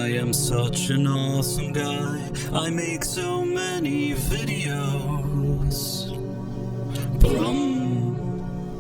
I am such an awesome guy. I make so many videos.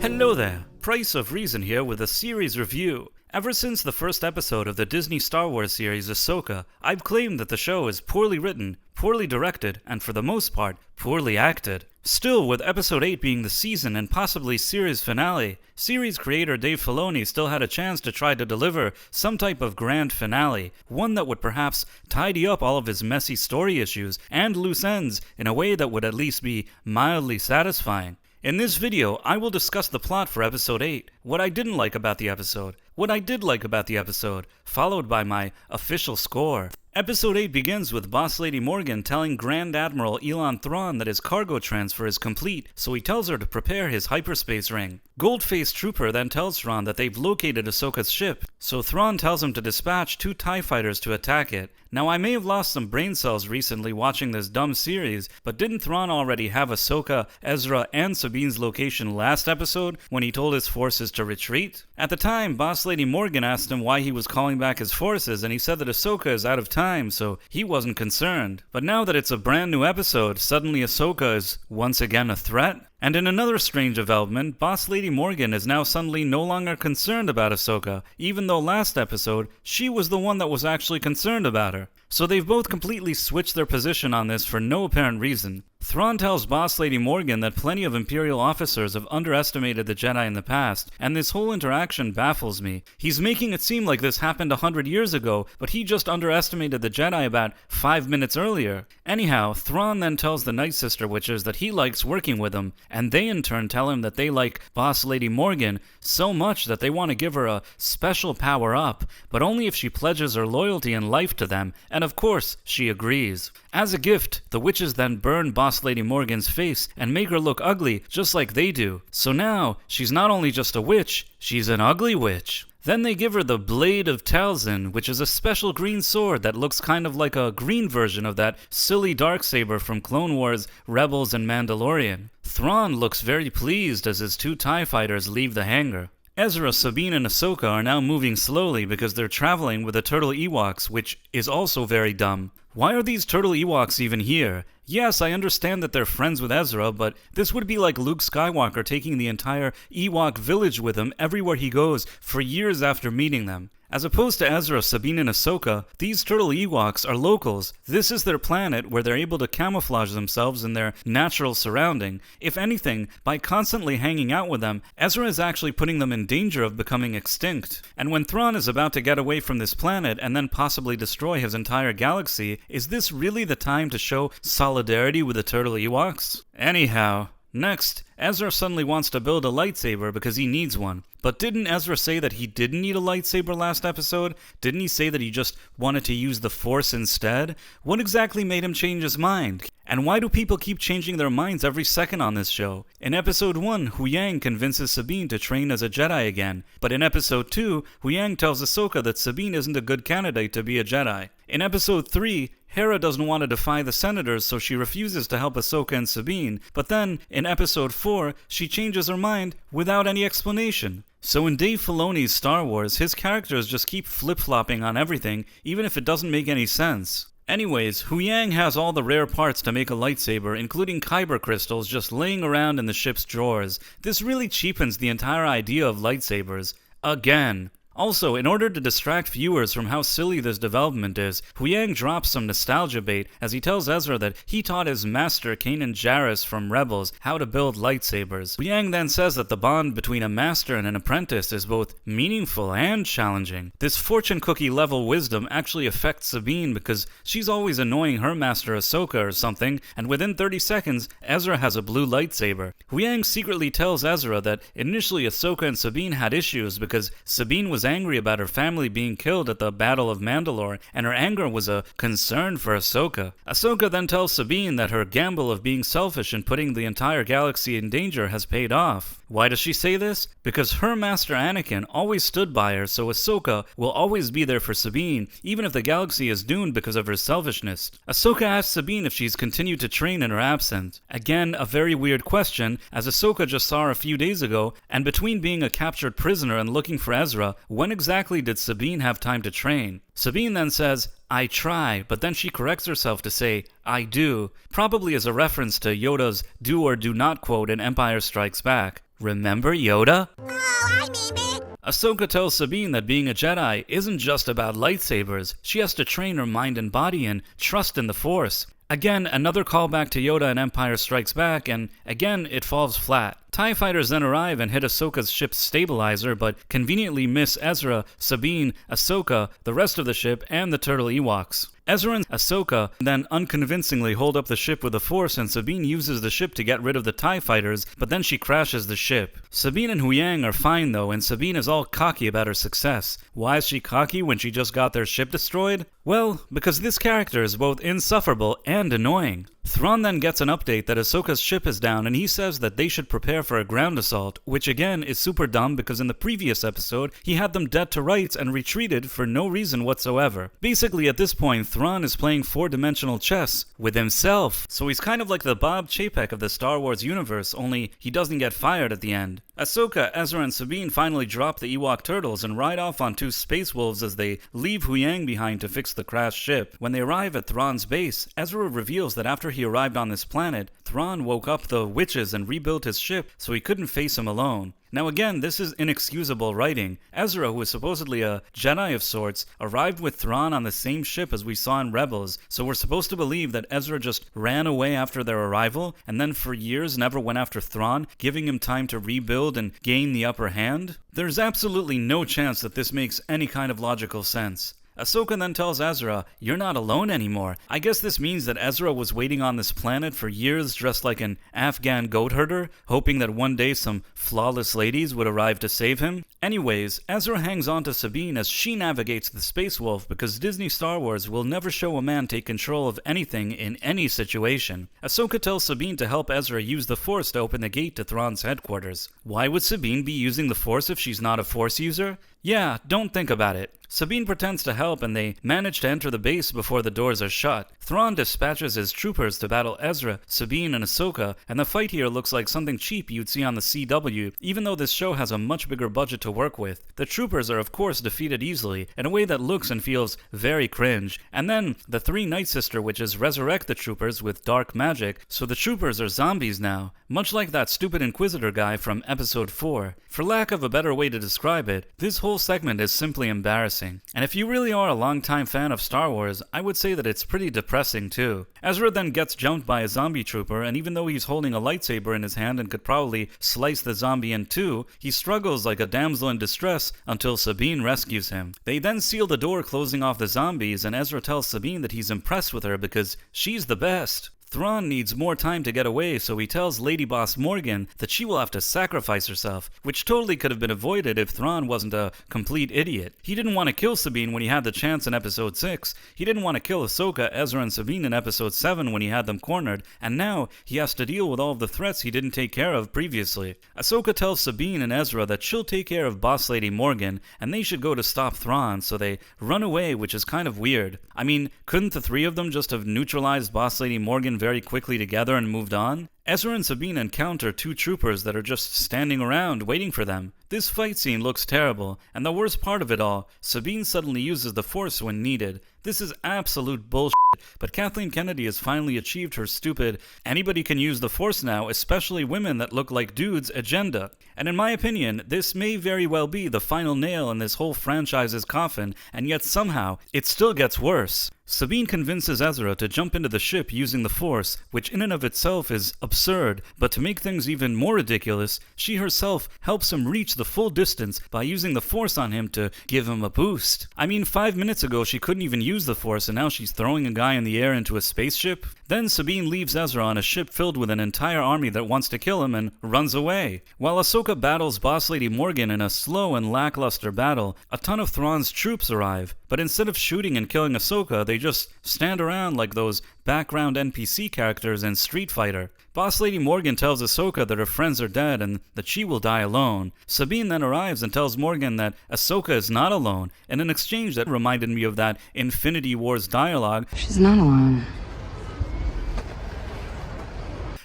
Hello there, Price of Reason here with a series review. Ever since the first episode of the Disney Star Wars series Ahsoka, I've claimed that the show is poorly written, poorly directed, and for the most part, poorly acted. Still, with episode 8 being the season and possibly series finale, series creator Dave Filoni still had a chance to try to deliver some type of grand finale, one that would perhaps tidy up all of his messy story issues and loose ends in a way that would at least be mildly satisfying. In this video, I will discuss the plot for episode 8, what I didn't like about the episode, what I did like about the episode, followed by my official score. Episode 8 begins with Boss Lady Morgan telling Grand Admiral Elon Thrawn that his cargo transfer is complete, so he tells her to prepare his hyperspace ring. Gold-faced Trooper then tells Thrawn that they've located Ahsoka's ship, so Thrawn tells him to dispatch 2 TIE fighters to attack it. Now, I may have lost some brain cells recently watching this dumb series, but didn't Thrawn already have Ahsoka, Ezra, and Sabine's location last episode when he told his forces to retreat? At the time, Boss Lady Morgan asked him why he was calling back his forces, and he said that Ahsoka is out of time, so he wasn't concerned. But now that it's a brand new episode, suddenly Ahsoka is once again a threat? And in another strange development, Boss Lady Morgan is now suddenly no longer concerned about Ahsoka, even though last episode, she was the one that was actually concerned about her. So they've both completely switched their position on this for no apparent reason. Thrawn tells Boss Lady Morgan that plenty of Imperial officers have underestimated the Jedi in the past, and this whole interaction baffles me. He's making it seem like this happened 100 years ago, but he just underestimated the Jedi about 5 minutes earlier. Anyhow, Thrawn then tells the Night Sister Witches that he likes working with them, and they in turn tell him that they like Boss Lady Morgan so much that they want to give her a special power-up, but only if she pledges her loyalty and life to them, and of course, she agrees. As a gift, the witches then burn Boss Lady Morgan's face and make her look ugly just like they do. So now, she's not only just a witch, she's an ugly witch. Then they give her the Blade of Talzin, which is a special green sword that looks kind of like a green version of that silly darksaber from Clone Wars, Rebels, and Mandalorian. Thrawn looks very pleased as his 2 TIE fighters leave the hangar. Ezra, Sabine, and Ahsoka are now moving slowly because they're traveling with the Turtle Ewoks, which is also very dumb. Why are these Turtle Ewoks even here? Yes, I understand that they're friends with Ezra, but this would be like Luke Skywalker taking the entire Ewok village with him everywhere he goes for years after meeting them. As opposed to Ezra, Sabine, and Ahsoka, these Turtle Ewoks are locals. This is their planet where they're able to camouflage themselves in their natural surrounding. If anything, by constantly hanging out with them, Ezra is actually putting them in danger of becoming extinct. And when Thrawn is about to get away from this planet and then possibly destroy his entire galaxy, is this really the time to show solidarity with the Turtle Ewoks? Anyhow, next, Ezra suddenly wants to build a lightsaber because he needs one. But didn't Ezra say that he didn't need a lightsaber last episode? Didn't he say that he just wanted to use the Force instead? What exactly made him change his mind? And why do people keep changing their minds every second on this show? In episode 1, Huyang convinces Sabine to train as a Jedi again. But in episode 2, Huyang tells Ahsoka that Sabine isn't a good candidate to be a Jedi. In episode 3, Hera doesn't want to defy the Senators, so she refuses to help Ahsoka and Sabine. But then, in episode 4, she changes her mind without any explanation. So in Dave Filoni's Star Wars, his characters just keep flip-flopping on everything, even if it doesn't make any sense. Anyways, Huyang has all the rare parts to make a lightsaber, including kyber crystals just laying around in the ship's drawers. This really cheapens the entire idea of lightsabers. Again. Also, in order to distract viewers from how silly this development is, Huyang drops some nostalgia bait as he tells Ezra that he taught his master Kanan Jarrus from Rebels how to build lightsabers. Huyang then says that the bond between a master and an apprentice is both meaningful and challenging. This fortune cookie level wisdom actually affects Sabine because she's always annoying her master Ahsoka or something, and within 30 seconds, Ezra has a blue lightsaber. Huyang secretly tells Ezra that initially Ahsoka and Sabine had issues because Sabine was angry about her family being killed at the Battle of Mandalore, and her anger was a concern for Ahsoka. Ahsoka then tells Sabine that her gamble of being selfish and putting the entire galaxy in danger has paid off. Why does she say this? Because her master Anakin always stood by her, so Ahsoka will always be there for Sabine, even if the galaxy is doomed because of her selfishness. Ahsoka asks Sabine if she's continued to train in her absence. Again, a very weird question, as Ahsoka just saw her a few days ago, and between being a captured prisoner and looking for Ezra, when exactly did Sabine have time to train? Sabine then says, I try, but then she corrects herself to say, I do, probably as a reference to Yoda's do or do not quote in Empire Strikes Back. Remember Yoda? Oh, hi, Mimi. Ahsoka tells Sabine that being a Jedi isn't just about lightsabers. She has to train her mind and body and trust in the Force. Again, another callback to Yoda in Empire Strikes Back, and again, it falls flat. TIE fighters then arrive and hit Ahsoka's ship's stabilizer, but conveniently miss Ezra, Sabine, Ahsoka, the rest of the ship, and the turtle Ewoks. Ezra and Ahsoka then unconvincingly hold up the ship with the Force, and Sabine uses the ship to get rid of the TIE fighters, but then she crashes the ship. Sabine and Huyang are fine though, and Sabine is all cocky about her success. Why is she cocky when she just got their ship destroyed? Well, because this character is both insufferable and annoying. Thrawn then gets an update that Ahsoka's ship is down, and he says that they should prepare for a ground assault, which again is super dumb because in the previous episode, he had them dead to rights and retreated for no reason whatsoever. Basically, at this point, Thrawn is playing four-dimensional chess with himself, so he's kind of like the Bob Chapek of the Star Wars universe, only he doesn't get fired at the end. Ahsoka, Ezra, and Sabine finally drop the Ewok turtles and ride off on two space wolves as they leave Huyang behind to fix the crashed ship. When they arrive at Thrawn's base, Ezra reveals that after he arrived on this planet, Thrawn woke up the witches and rebuilt his ship so he couldn't face him alone. Now again, this is inexcusable writing. Ezra, who is supposedly a Jedi of sorts, arrived with Thrawn on the same ship as we saw in Rebels, so we're supposed to believe that Ezra just ran away after their arrival, and then for years never went after Thrawn, giving him time to rebuild and gain the upper hand? There's absolutely no chance that this makes any kind of logical sense. Ahsoka then tells Ezra, you're not alone anymore. I guess this means that Ezra was waiting on this planet for years dressed like an Afghan goat herder, hoping that one day some flawless ladies would arrive to save him. Anyways, Ezra hangs on to Sabine as she navigates the Space Wolf because Disney Star Wars will never show a man take control of anything in any situation. Ahsoka tells Sabine to help Ezra use the Force to open the gate to Thrawn's headquarters. Why would Sabine be using the Force if she's not a Force user? Yeah, don't think about it. Sabine pretends to help and they manage to enter the base before the doors are shut. Thrawn dispatches his troopers to battle Ezra, Sabine, and Ahsoka, and the fight here looks like something cheap you'd see on the CW, even though this show has a much bigger budget to work with. The troopers are of course defeated easily, in a way that looks and feels very cringe, and then the three Night Sister witches resurrect the troopers with dark magic, so the troopers are zombies now, much like that stupid Inquisitor guy from episode 4. For lack of a better way to describe it, this whole segment is simply embarrassing. And if you really are a longtime fan of Star Wars, I would say that it's pretty depressing too. Ezra then gets jumped by a zombie trooper, and even though he's holding a lightsaber in his hand and could probably slice the zombie in two, he struggles like a damsel in distress until Sabine rescues him. They then seal the door closing off the zombies, and Ezra tells Sabine that he's impressed with her because she's the best. Thrawn needs more time to get away, so he tells Lady Boss Morgan that she will have to sacrifice herself, which totally could have been avoided if Thrawn wasn't a complete idiot. He didn't want to kill Sabine when he had the chance in episode 6, he didn't want to kill Ahsoka, Ezra, and Sabine in episode 7 when he had them cornered, and now he has to deal with all of the threats he didn't take care of previously. Ahsoka tells Sabine and Ezra that she'll take care of Boss Lady Morgan, and they should go to stop Thrawn, so they run away, which is kind of weird. I mean, couldn't the three of them just have neutralized Boss Lady Morgan very quickly together and moved on? Ezra and Sabine encounter two troopers that are just standing around waiting for them. This fight scene looks terrible, and the worst part of it all, Sabine suddenly uses the Force when needed. This is absolute bullshit, but Kathleen Kennedy has finally achieved her stupid anybody can use the Force now, especially women that look like dudes agenda. And in my opinion, this may very well be the final nail in this whole franchise's coffin, and yet somehow, it still gets worse. Sabine convinces Ezra to jump into the ship using the Force, which in and of itself is absurd, but to make things even more ridiculous, she herself helps him reach the full distance by using the Force on him to give him a boost. I mean, 5 minutes ago she couldn't even use the Force, and now she's throwing a guy in the air into a spaceship? Then Sabine leaves Ezra on a ship filled with an entire army that wants to kill him and runs away. While Ahsoka battles Boss Lady Morgan in a slow and lackluster battle, a ton of Thrawn's troops arrive, but instead of shooting and killing Ahsoka, they just stand around like those background NPC characters in Street Fighter. Boss Lady Morgan tells Ahsoka that her friends are dead and that she will die alone. Sabine then arrives and tells Morgan that Ahsoka is not alone, in an exchange that reminded me of that Infinity Wars dialogue. She's not alone.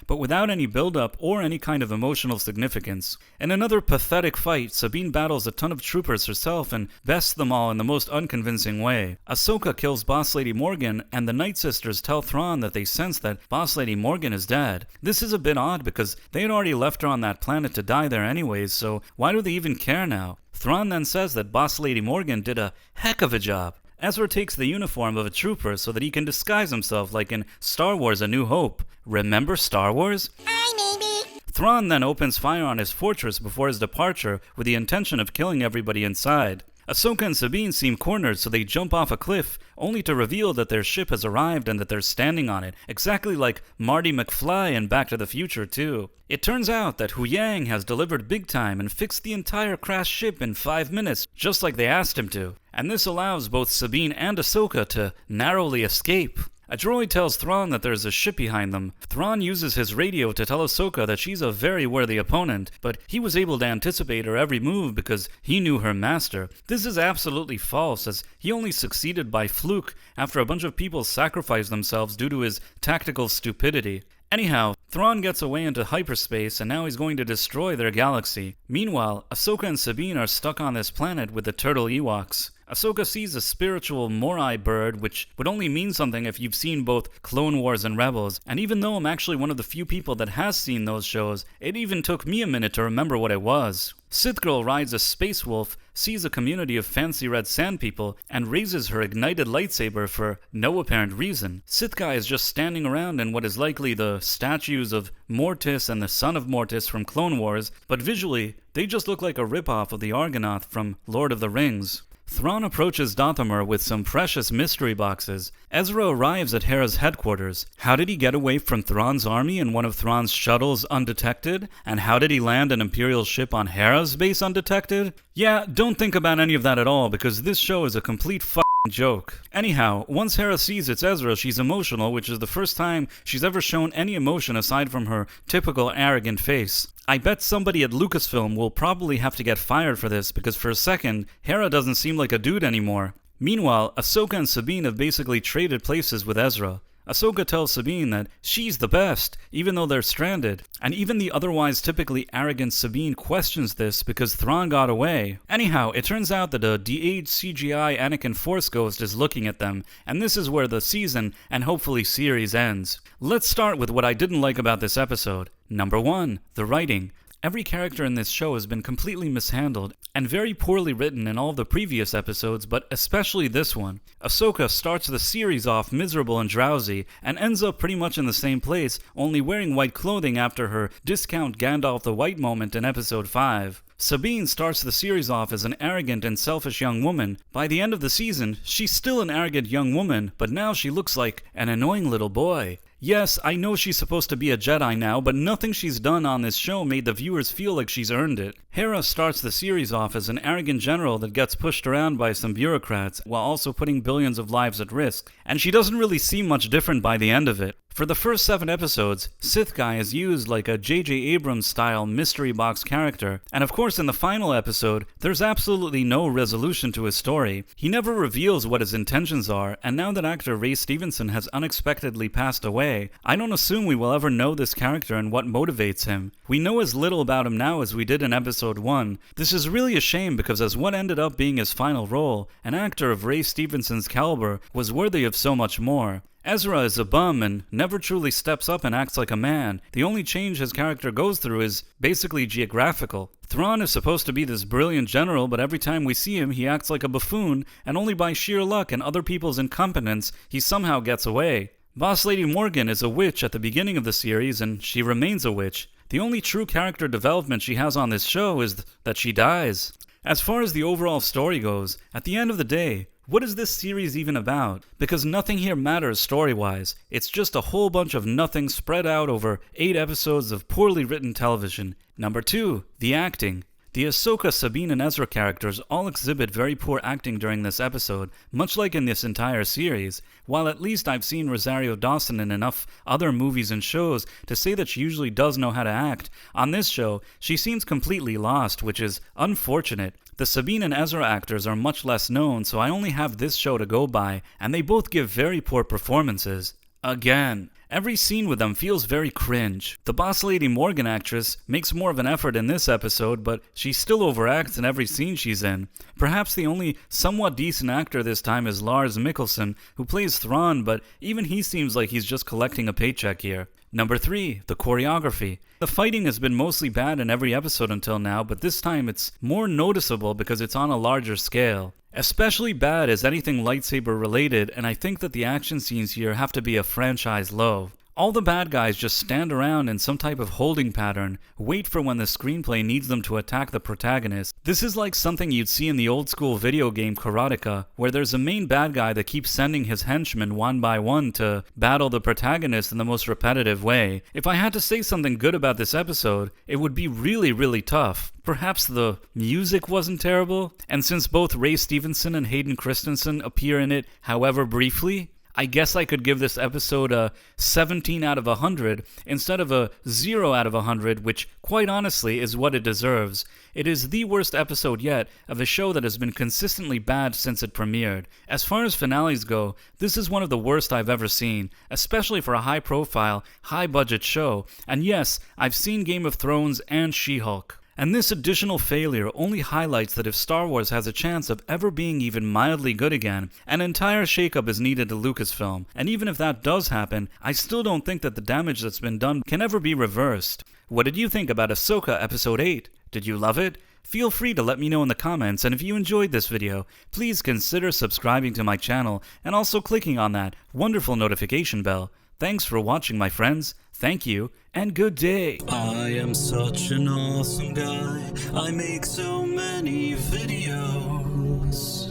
but without any build-up or any kind of emotional significance. In another pathetic fight, Sabine battles a ton of troopers herself and bests them all in the most unconvincing way. Ahsoka kills Boss Lady Morgan, and the Night Sisters tell Thrawn that they sense that Boss Lady Morgan is dead. This is a bit odd because they had already left her on that planet to die there anyways, so why do they even care now? Thrawn then says that Boss Lady Morgan did a heck of a job. Ezra takes the uniform of a trooper so that he can disguise himself like in Star Wars A New Hope. Remember Star Wars? Hi, maybe. Thrawn then opens fire on his fortress before his departure with the intention of killing everybody inside. Ahsoka and Sabine seem cornered, so they jump off a cliff, only to reveal that their ship has arrived and that they're standing on it, exactly like Marty McFly in Back to the Future too. It turns out that Hu Yang has delivered big time and fixed the entire crashed ship in 5 minutes, just like they asked him to. And this allows both Sabine and Ahsoka to narrowly escape. A droid tells Thrawn that there's a ship behind them. Thrawn uses his radio to tell Ahsoka that she's a very worthy opponent, but he was able to anticipate her every move because he knew her master. This is absolutely false, as he only succeeded by fluke after a bunch of people sacrificed themselves due to his tactical stupidity. Anyhow, Thrawn gets away into hyperspace and now he's going to destroy their galaxy. Meanwhile, Ahsoka and Sabine are stuck on this planet with the turtle Ewoks. Ahsoka sees a spiritual Morai bird, which would only mean something if you've seen both Clone Wars and Rebels, and even though I'm actually one of the few people that has seen those shows, it even took me a minute to remember what it was. Sith Girl rides a space wolf, sees a community of fancy red sand people, and raises her ignited lightsaber for no apparent reason. Sith Guy is just standing around in what is likely the statues of Mortis and the son of Mortis from Clone Wars, but visually, they just look like a ripoff of the Argonath from Lord of the Rings. Thrawn approaches Dathomir with some precious mystery boxes. Ezra arrives at Hera's headquarters. How did he get away from Thrawn's army in one of Thrawn's shuttles undetected? And how did he land an Imperial ship on Hera's base undetected? Yeah, don't think about any of that at all, because this show is a complete joke. Anyhow, once Hera sees it's Ezra, she's emotional, which is the first time she's ever shown any emotion aside from her typical arrogant face. I bet somebody at Lucasfilm will probably have to get fired for this, because for a second, Hera doesn't seem like a dude anymore. Meanwhile, Ahsoka and Sabine have basically traded places with Ezra. Ahsoka tells Sabine that she's the best, even though they're stranded. And even the otherwise typically arrogant Sabine questions this because Thrawn got away. Anyhow, it turns out that a de-aged CGI Anakin Force Ghost is looking at them, and this is where the season, and hopefully series, ends. Let's start with what I didn't like about this episode. Number 1, the writing. Every character in this show has been completely mishandled and very poorly written in all the previous episodes, but especially this one. Ahsoka starts the series off miserable and drowsy and ends up pretty much in the same place, only wearing white clothing after her discount Gandalf the White moment in episode 5. Sabine starts the series off as an arrogant and selfish young woman. By the end of the season, she's still an arrogant young woman, but now she looks like an annoying little boy. Yes, I know she's supposed to be a Jedi now, but nothing she's done on this show made the viewers feel like she's earned it. Hera starts the series off as an arrogant general that gets pushed around by some bureaucrats while also putting billions of lives at risk, and she doesn't really seem much different by the end of it. For the first 7 episodes, Sith Guy is used like a J.J. Abrams-style mystery box character, and of course in the final episode, there's absolutely no resolution to his story. He never reveals what his intentions are, and now that actor Ray Stevenson has unexpectedly passed away, I don't assume we will ever know this character and what motivates him. We know as little about him now as we did in episode 1. This is really a shame because as what ended up being his final role, an actor of Ray Stevenson's caliber was worthy of so much more. Ezra is a bum and never truly steps up and acts like a man. The only change his character goes through is basically geographical. Thrawn is supposed to be this brilliant general, but every time we see him, he acts like a buffoon, and only by sheer luck and other people's incompetence, he somehow gets away. Boss Lady Morgan is a witch at the beginning of the series, and she remains a witch. The only true character development she has on this show is that she dies. As far as the overall story goes, at the end of the day, what is this series even about? Because nothing here matters story-wise. It's just a whole bunch of nothing spread out over 8 episodes of poorly written television. Number 2, the acting. The Ahsoka, Sabine, and Ezra characters all exhibit very poor acting during this episode, much like in this entire series, while at least I've seen Rosario Dawson in enough other movies and shows to say that she usually does know how to act. On this show, she seems completely lost, which is unfortunate. The Sabine and Ezra actors are much less known, so I only have this show to go by, and they both give very poor performances. again. Every scene with them feels very cringe. The Boss Lady Morgan actress makes more of an effort in this episode, but she still overacts in every scene she's in. Perhaps the only somewhat decent actor this time is Lars Mikkelsen, who plays Thrawn, but even he seems like he's just collecting a paycheck here. Number 3, the choreography. The fighting has been mostly bad in every episode until now, but this time it's more noticeable because it's on a larger scale. Especially bad is anything lightsaber related, and I think that the action scenes here have to be a franchise low. All the bad guys just stand around in some type of holding pattern, wait for when the screenplay needs them to attack the protagonist. This is like something you'd see in the old school video game Karateka, where there's a main bad guy that keeps sending his henchmen one by one to battle the protagonist in the most repetitive way. If I had to say something good about this episode, it would be really tough. Perhaps the music wasn't terrible, and since both Ray Stevenson and Hayden Christensen appear in it, however briefly, I guess I could give this episode a 17 out of 100 instead of a 0 out of 100, which quite honestly is what it deserves. It is the worst episode yet of a show that has been consistently bad since it premiered. As far as finales go, this is one of the worst I've ever seen, especially for a high-profile, high-budget show. And yes, I've seen Game of Thrones and She-Hulk. And this additional failure only highlights that if Star Wars has a chance of ever being even mildly good again, an entire shakeup is needed to Lucasfilm. And even if that does happen, I still don't think that the damage that's been done can ever be reversed. What did you think about Ahsoka Episode 8? Did you love it? Feel free to let me know in the comments, and if you enjoyed this video, please consider subscribing to my channel and also clicking on that wonderful notification bell. Thanks for watching, my friends. Thank you, and good day. I am such an awesome guy. I make so many videos.